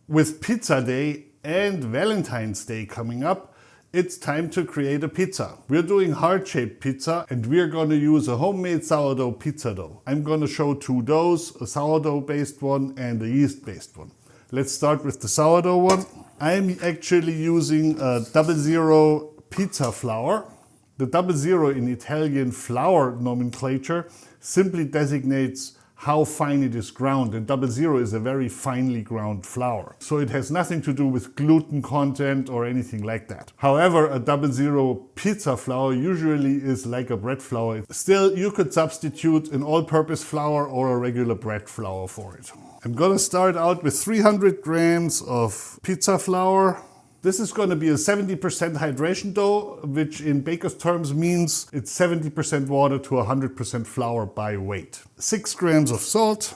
With Pizza Day and Valentine's Day coming up, it's time to create a pizza. We're doing heart-shaped pizza and we're going to use a homemade sourdough pizza dough. I'm going to show two doughs, a sourdough-based one and a yeast-based one. Let's start with the sourdough one. I'm actually using a 00 pizza flour. The 00 in Italian flour nomenclature simply designates how fine it is ground, and 00 is a very finely ground flour. So it has nothing to do with gluten content or anything like that. However, a 00 pizza flour usually is like a bread flour. Still, you could substitute an all-purpose flour or a regular bread flour for it. I'm gonna start out with 300 grams of pizza flour. This is going to be a 70% hydration dough, which in baker's terms means it's 70% water to 100% flour by weight. 6 grams of salt.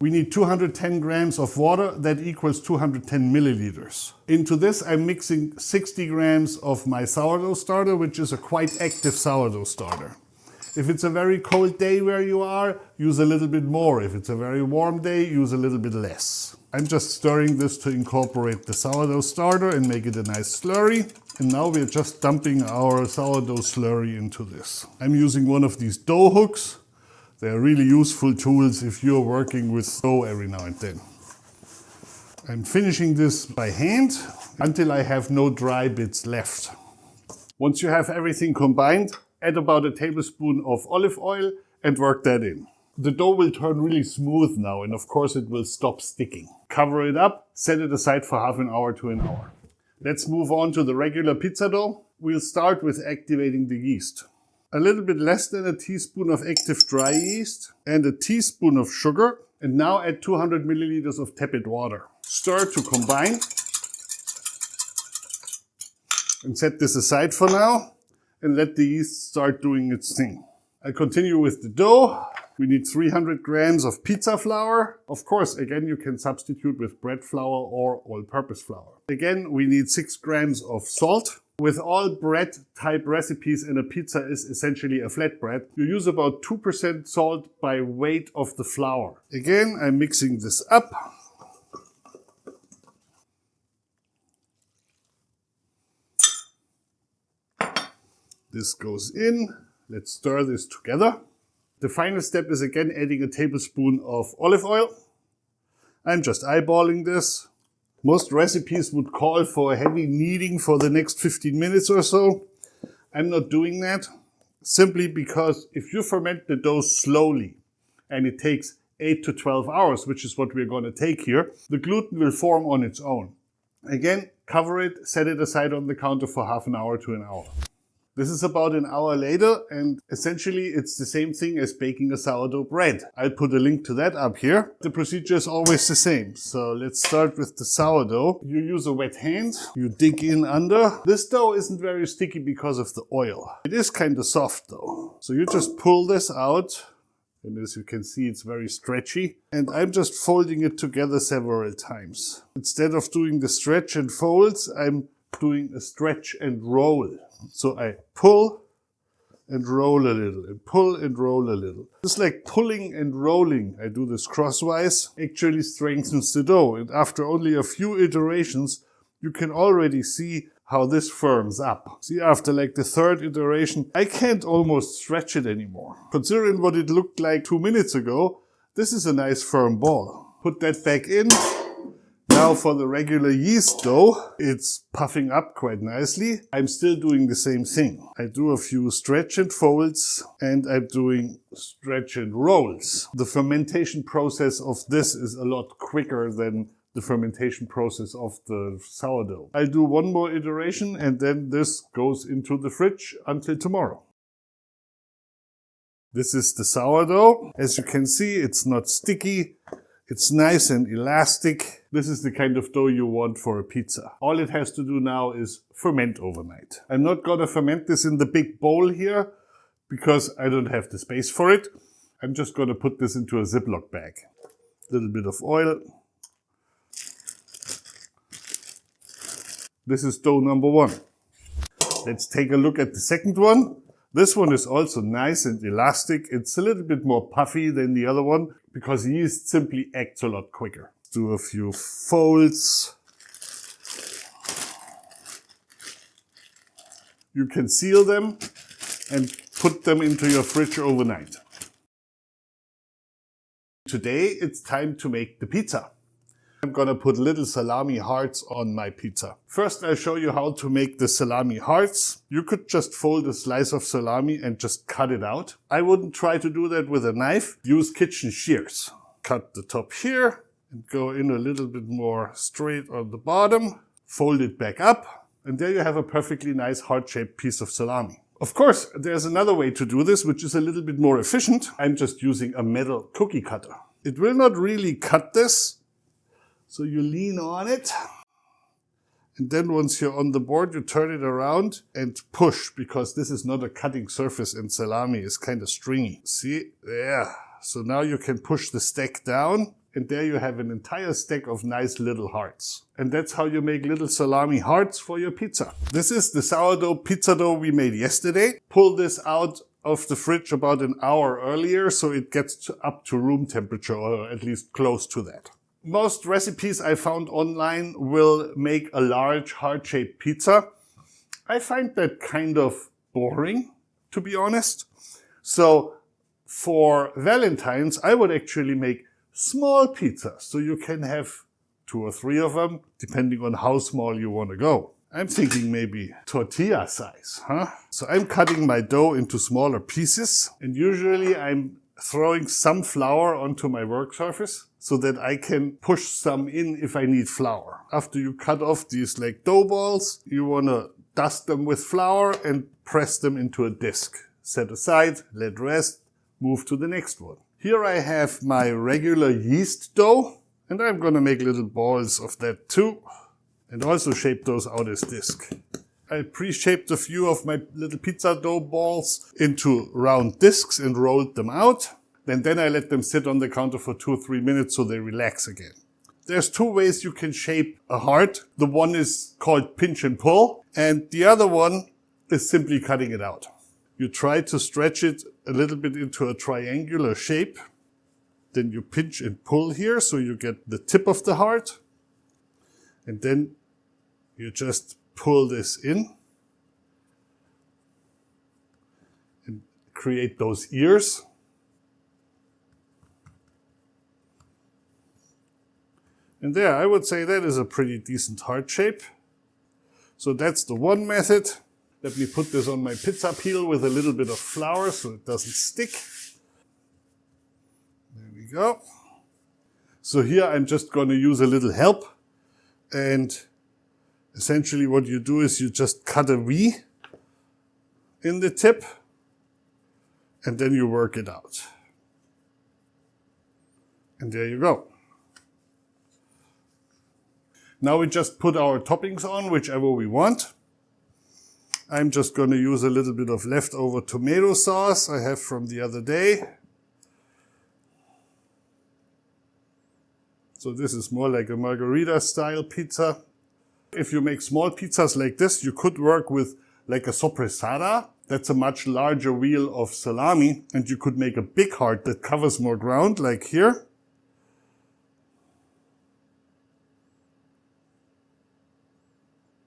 We need 210 grams of water, that equals 210 milliliters. Into this I'm mixing 60 grams of my sourdough starter, which is a quite active sourdough starter. If it's a very cold day where you are, use a little bit more. If it's a very warm day, use a little bit less. I'm just stirring this to incorporate the sourdough starter and make it a nice slurry. And now we're just dumping our sourdough slurry into this. I'm using one of these dough hooks. They're really useful tools if you're working with dough every now and then. I'm finishing this by hand until I have no dry bits left. Once you have everything combined, add about a tablespoon of olive oil and work that in. The dough will turn really smooth now, and of course it will stop sticking. Cover it up, set it aside for half an hour to an hour. Let's move on to the regular pizza dough. We'll start with activating the yeast. A little bit less than a teaspoon of active dry yeast and a teaspoon of sugar. And now add 200 milliliters of tepid water. Stir to combine. And set this aside for now. And let the yeast start doing its thing. I continue with the dough. We need 300 grams of pizza flour. Of course, again, you can substitute with bread flour or all-purpose flour. Again, we need 6 grams of salt. With all bread type recipes, and a pizza is essentially a flatbread, you use about 2% salt by weight of the flour. Again, I'm mixing this up. This goes in. Let's stir this together. The final step is again adding a tablespoon of olive oil. I'm just eyeballing this. Most recipes would call for a heavy kneading for the next 15 minutes or so. I'm not doing that, simply because if you ferment the dough slowly, and it takes 8 to 12 hours, which is what we're going to take here, the gluten will form on its own. Again, cover it, set it aside on the counter for half an hour to an hour. This is about an hour later, and essentially it's the same thing as baking a sourdough bread. I'll put a link to that up here. The procedure is always the same. So let's start with the sourdough. You use a wet hand, you dig in under. This dough isn't very sticky because of the oil. It is kind of soft though. So you just pull this out, and as you can see it's very stretchy. And I'm just folding it together several times. Instead of doing the stretch and folds, I'm doing a stretch and roll. So I pull and roll a little, and pull and roll a little. Just like pulling and rolling, I do this crosswise, actually strengthens the dough. And after only a few iterations, you can already see how this firms up. See, after like the third iteration, I can't almost stretch it anymore. Considering what it looked like 2 minutes ago, this is a nice firm ball. Put that back in. Now for the regular yeast dough, it's puffing up quite nicely. I'm still doing the same thing. I do a few stretch and folds, and I'm doing stretch and rolls. The fermentation process of this is a lot quicker than the fermentation process of the sourdough. I'll do one more iteration and then this goes into the fridge until tomorrow. This is the sourdough. As you can see, it's not sticky. It's nice and elastic. This is the kind of dough you want for a pizza. All it has to do now is ferment overnight. I'm not gonna ferment this in the big bowl here because I don't have the space for it. I'm just gonna put this into a Ziploc bag. A little bit of oil. This is dough number 1. Let's take a look at the second one. This one is also nice and elastic. It's a little bit more puffy than the other one because yeast simply acts a lot quicker. do a few folds. You can seal them and put them into your fridge overnight. Today it's time to make the pizza. I'm gonna put little salami hearts on my pizza. First I'll show you how to make the salami hearts. You could just fold a slice of salami and just cut it out. I wouldn't try to do that with a knife. Use kitchen shears. Cut the top here and go in a little bit more straight on the bottom. Fold it back up, and there you have a perfectly nice heart-shaped piece of salami. Of course, there's another way to do this, which is a little bit more efficient. I'm just using a metal cookie cutter. It will not really cut this, so you lean on it. And then once you're on the board, you turn it around and push, because this is not a cutting surface and salami is kind of stringy. See? There. So now you can push the stack down, and there you have an entire stack of nice little hearts. And that's how you make little salami hearts for your pizza. This is the sourdough pizza dough we made yesterday. Pull this out of the fridge about an hour earlier so it gets up to room temperature, or at least close to that. Most recipes I found online will make a large heart-shaped pizza. I find that kind of boring, to be honest. So for Valentines, I would actually make small pizzas, so you can have 2 or 3 of them, depending on how small you want to go. I'm thinking maybe tortilla size, huh? So I'm cutting my dough into smaller pieces, and usually I'm throwing some flour onto my work surface so that I can push some in if I need flour. After you cut off these like dough balls, you want to dust them with flour and press them into a disc. Set aside, let rest, move to the next one. Here I have my regular yeast dough, and I'm gonna make little balls of that too, and also shape those out as disc. I pre-shaped a few of my little pizza dough balls into round discs and rolled them out. And then I let them sit on the counter for 2 or 3 minutes so they relax again. There's 2 ways you can shape a heart. The one is called pinch and pull, and the other one is simply cutting it out. You try to stretch it a little bit into a triangular shape. Then you pinch and pull here so you get the tip of the heart. And then you just pull this in and create those ears. And there, I would say that is a pretty decent heart shape. So that's the one method. Let me put this on my pizza peel with a little bit of flour so it doesn't stick. There we go. So here I'm just going to use a little help. And essentially what you do is you just cut a V in the tip and then you work it out. And there you go. Now we just put our toppings on, whichever we want. I'm just going to use a little bit of leftover tomato sauce I have from the other day. So this is more like a margarita style pizza. If you make small pizzas like this, you could work with like a sopressata. That's a much larger wheel of salami, and you could make a big heart that covers more ground, like here.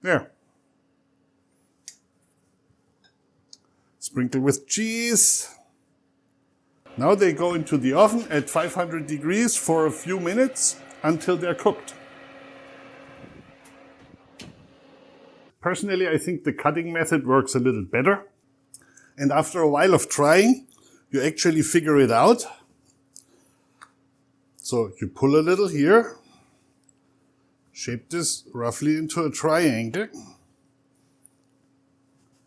There. Sprinkle with cheese. Now they go into the oven at 500 degrees for a few minutes until they're cooked. Personally, I think the cutting method works a little better. And after a while of trying, you actually figure it out. So you pull a little here, shape this roughly into a triangle,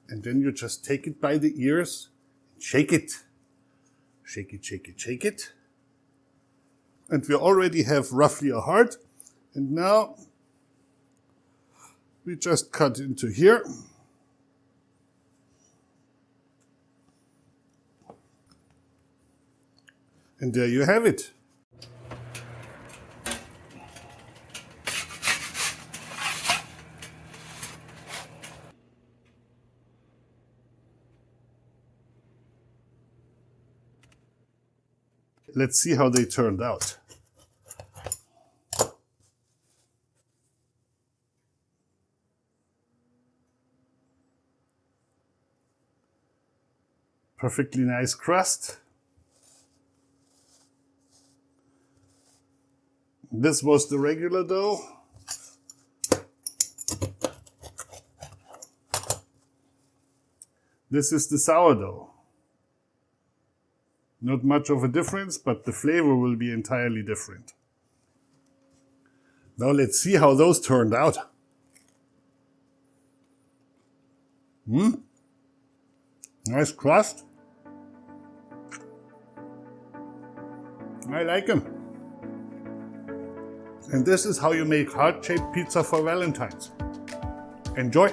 and then you just take it by the ears, shake it. Shake it, shake it, shake it. And we already have roughly a heart. And now we just cut into here. And there you have it. Let's see how they turned out. Perfectly nice crust. This was the regular dough. This is the sourdough. Not much of a difference, but the flavor will be entirely different. Now let's see how those turned out. Nice crust. I like them. And this is how you make heart-shaped pizza for Valentine's. Enjoy!